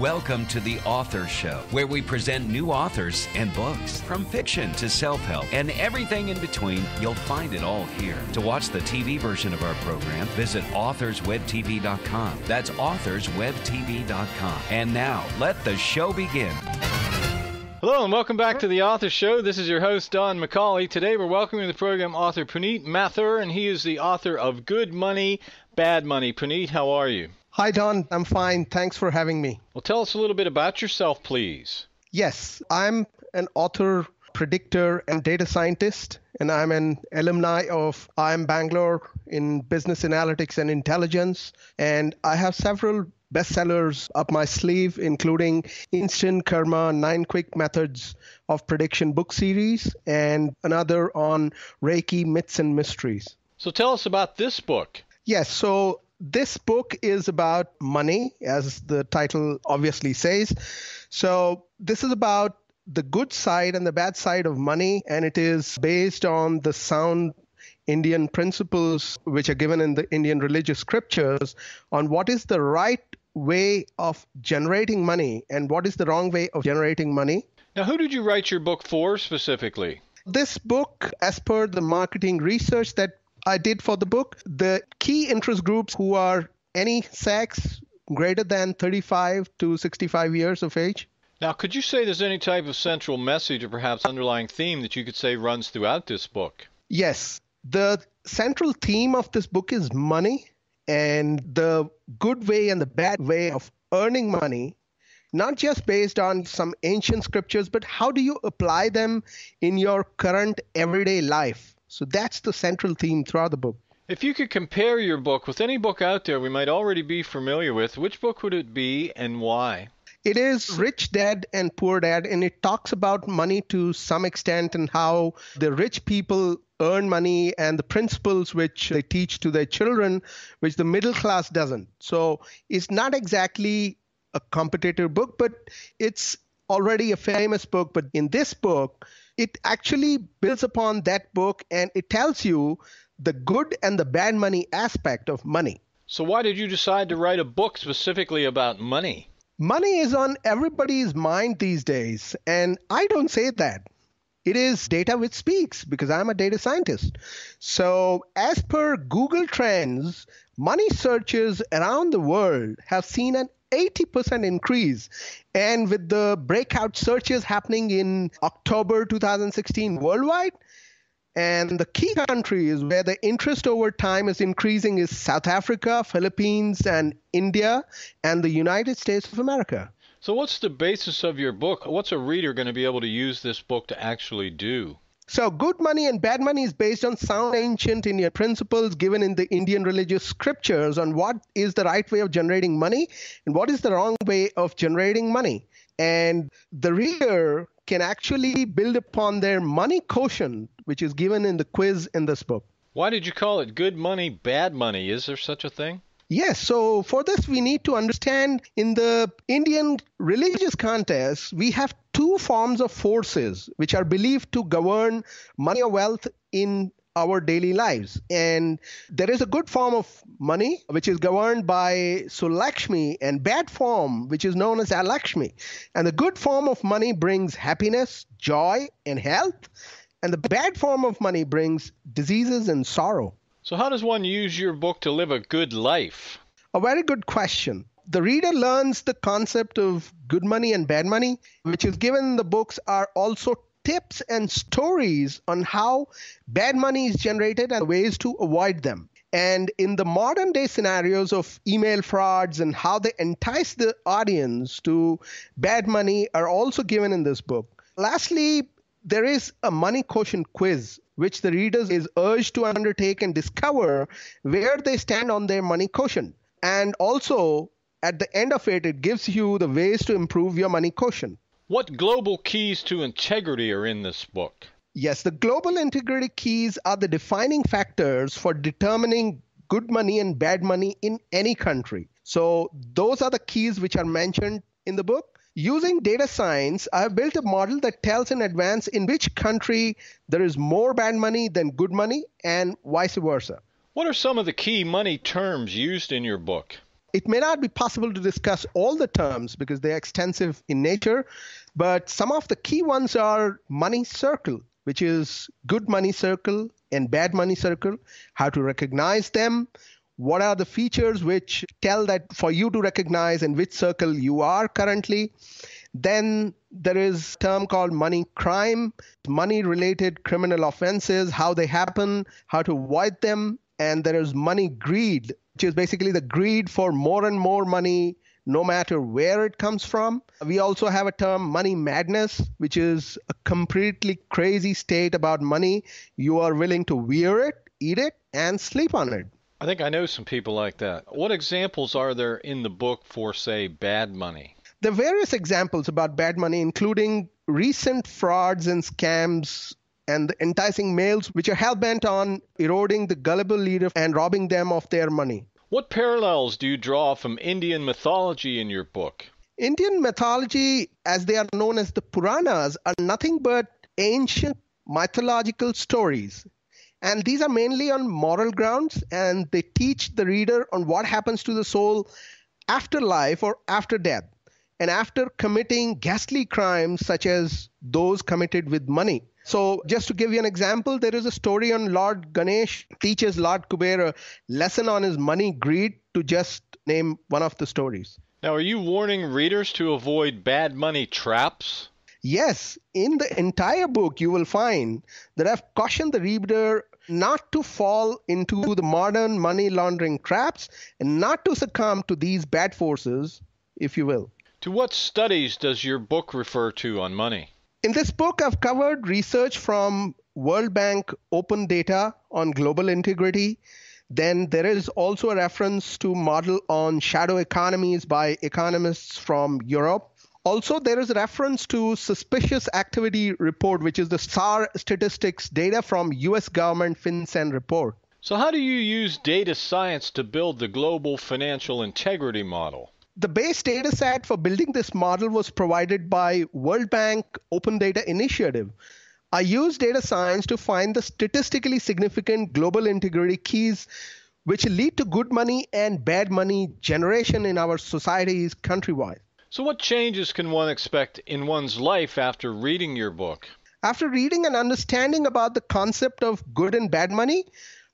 Welcome to The Author Show, where we present new authors and books. From fiction to self-help and everything in between, you'll find it all here. To watch the TV version of our program, visit authorswebtv.com. That's authorswebtv.com. And now, let the show begin. Hello and welcome back to The Author Show. This is your host, Don McCauley. Today we're welcoming to the program author Puneet Mathur, and he is the author of Good Money, Bad Money. Puneet, how are you? Hi, Don. I'm fine. Thanks for having me. Well, tell us a little bit about yourself, please. Yes, I'm an author, predictor, and data scientist, and I'm an alumni of IIM Bangalore in business analytics and intelligence, and I have several bestsellers up my sleeve, including Instant Karma, 9 Quick Methods of Prediction book series, and another on Reiki, Myths and Mysteries. So tell us about this book. Yes, so this book is about money, as the title obviously says. So this is about the good side and the bad side of money, and it is based on the sound Indian principles which are given in the Indian religious scriptures on what is the right way of generating money and what is the wrong way of generating money. Now, who did you write your book for specifically? This book, as per the marketing research that I did for the book, the key interest groups who are any sex greater than 35 to 65 years of age. Now, could you say there's any type of central message or perhaps underlying theme that you could say runs throughout this book? Yes. The central theme of this book is money and the good way and the bad way of earning money, not just based on some ancient scriptures, but how do you apply them in your current everyday life? So that's the central theme throughout the book. If you could compare your book with any book out there we might already be familiar with, which book would it be and why? It is Rich Dad and Poor Dad, and it talks about money to some extent and how the rich people earn money and the principles which they teach to their children, which the middle class doesn't. So it's not exactly a competitive book, but it's already a famous book. But in this book, it actually builds upon that book and it tells you the good and the bad money aspect of money. So why did you decide to write a book specifically about money? Money is on everybody's mind these days, and I don't say that. It is data which speaks because I'm a data scientist. So as per Google Trends, money searches around the world have seen an 80% increase. And with the breakout searches happening in October 2016 worldwide, and the key countries where the interest over time is increasing is South Africa, Philippines, and India, and the United States of America. So what's the basis of your book? What's a reader going to be able to use this book to actually do? So good money and bad money is based on sound ancient Indian principles given in the Indian religious scriptures on what is the right way of generating money and what is the wrong way of generating money. And the reader can actually build upon their money quotient, which is given in the quiz in this book. Why did you call it Good Money, Bad Money? Is there such a thing? Yes, so for this we need to understand in the Indian religious context, we have two forms of forces which are believed to govern money or wealth in our daily lives. And there is a good form of money which is governed by Sulakshmi and bad form which is known as Alakshmi. And the good form of money brings happiness, joy, and health. And the bad form of money brings diseases and sorrow. So how does one use your book to live a good life? A very good question. The reader learns the concept of good money and bad money, which is given in the books are also tips and stories on how bad money is generated and ways to avoid them. And in the modern day scenarios of email frauds and how they entice the audience to bad money are also given in this book. Lastly, there is a money quotient quiz, which the readers is urged to undertake and discover where they stand on their money quotient. And also, at the end of it, it gives you the ways to improve your money quotient. What global keys to integrity are in this book? Yes, the global integrity keys are the defining factors for determining good money and bad money in any country. So those are the keys which are mentioned in the book. Using data science, I have built a model that tells in advance in which country there is more bad money than good money and vice versa. What are some of the key money terms used in your book? It may not be possible to discuss all the terms because they are extensive in nature, but some of the key ones are money circle, which is good money circle and bad money circle, how to recognize them, what are the features which tell that for you to recognize in which circle you are currently. Then there is a term called money crime, money-related criminal offenses, how they happen, how to avoid them. And there is money greed, which is basically the greed for more and more money, no matter where it comes from. We also have a term, money madness, which is a completely crazy state about money. You are willing to wear it, eat it, and sleep on it. I think I know some people like that. What examples are there in the book for, say, bad money? There are various examples about bad money, including recent frauds and scams and the enticing mails which are hell-bent on eroding the gullible leader and robbing them of their money. What parallels do you draw from Indian mythology in your book? Indian mythology, as they are known as the Puranas, are nothing but ancient mythological stories. And these are mainly on moral grounds, and they teach the reader on what happens to the soul after life or after death, and after committing ghastly crimes such as those committed with money. So just to give you an example, there is a story on Lord Ganesh teaches Lord Kuber a lesson on his money greed, to just name one of the stories. Now, are you warning readers to avoid bad money traps? Yes, in the entire book you will find that I've cautioned the reader not to fall into the modern money laundering traps and not to succumb to these bad forces, if you will. To what studies does your book refer to on money? In this book, I've covered research from World Bank open data on global integrity. Then there is also a reference to model on shadow economies by economists from Europe. Also, there is a reference to suspicious activity report, which is the SAR statistics data from US government FinCEN report. So how do you use data science to build the global financial integrity model? The base data set for building this model was provided by World Bank Open Data Initiative. I used data science to find the statistically significant global integrity keys which lead to good money and bad money generation in our societies countrywide. So what changes can one expect in one's life after reading your book? After reading and understanding about the concept of good and bad money,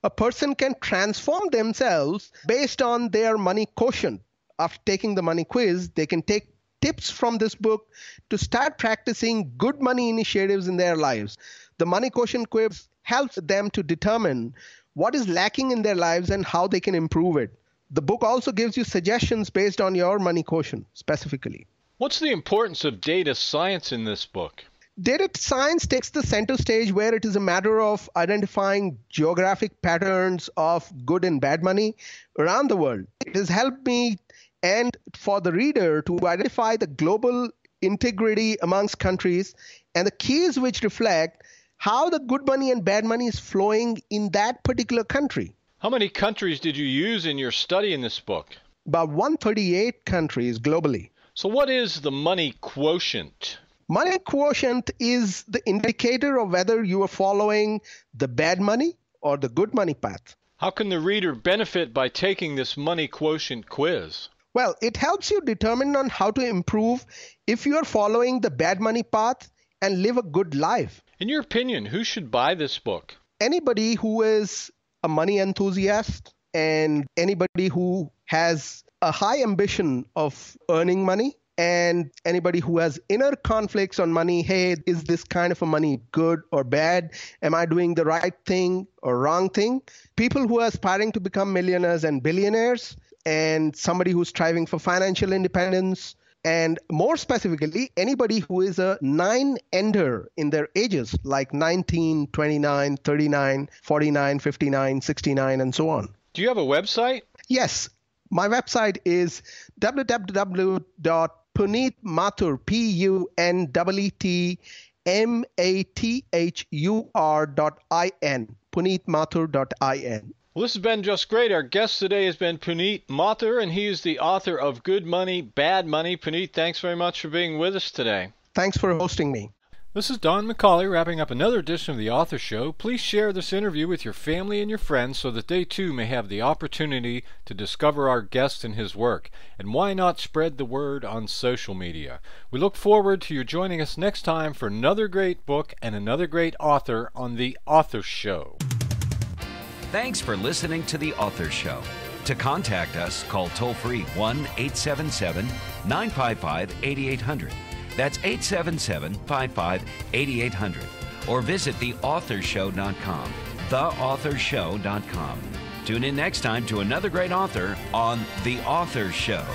a person can transform themselves based on their money quotient. After taking the money quiz, they can take tips from this book to start practicing good money initiatives in their lives. The money quotient quiz helps them to determine what is lacking in their lives and how they can improve it. The book also gives you suggestions based on your money quotient specifically. What's the importance of data science in this book? Data science takes the center stage where it is a matter of identifying geographic patterns of good and bad money around the world. It has helped me and for the reader to identify the global integrity amongst countries and the keys which reflect how the good money and bad money is flowing in that particular country. How many countries did you use in your study in this book? About 138 countries globally. So what is the money quotient? Money quotient is the indicator of whether you are following the bad money or the good money path. How can the reader benefit by taking this money quotient quiz? Well, it helps you determine on how to improve if you are following the bad money path and live a good life. In your opinion, who should buy this book? Anybody who is a money enthusiast and anybody who has a high ambition of earning money and anybody who has inner conflicts on money. Hey, is this kind of a money good or bad? Am I doing the right thing or wrong thing? People who are aspiring to become millionaires and billionaires, and somebody who's striving for financial independence, and more specifically, anybody who is a nine-ender in their ages, like 19, 29, 39, 49, 59, 69, and so on. Do you have a website? Yes. My website is www.puneetmathur, PUNEETMATHUR.IN, puneetmathur.in. Well, this has been just great. Our guest today has been Puneet Mathur, and he is the author of Good Money, Bad Money. Puneet, thanks very much for being with us today. Thanks for hosting me. This is Don McCauley wrapping up another edition of The Author Show. Please share this interview with your family and your friends so that they too may have the opportunity to discover our guest and his work. And why not spread the word on social media? We look forward to you joining us next time for another great book and another great author on The Author Show. Thanks for listening to The Author Show. To contact us, call toll-free 1-877-955-8800. That's 877-55-8800. Or visit theauthorshow.com. Theauthorshow.com. Tune in next time to another great author on The Author Show.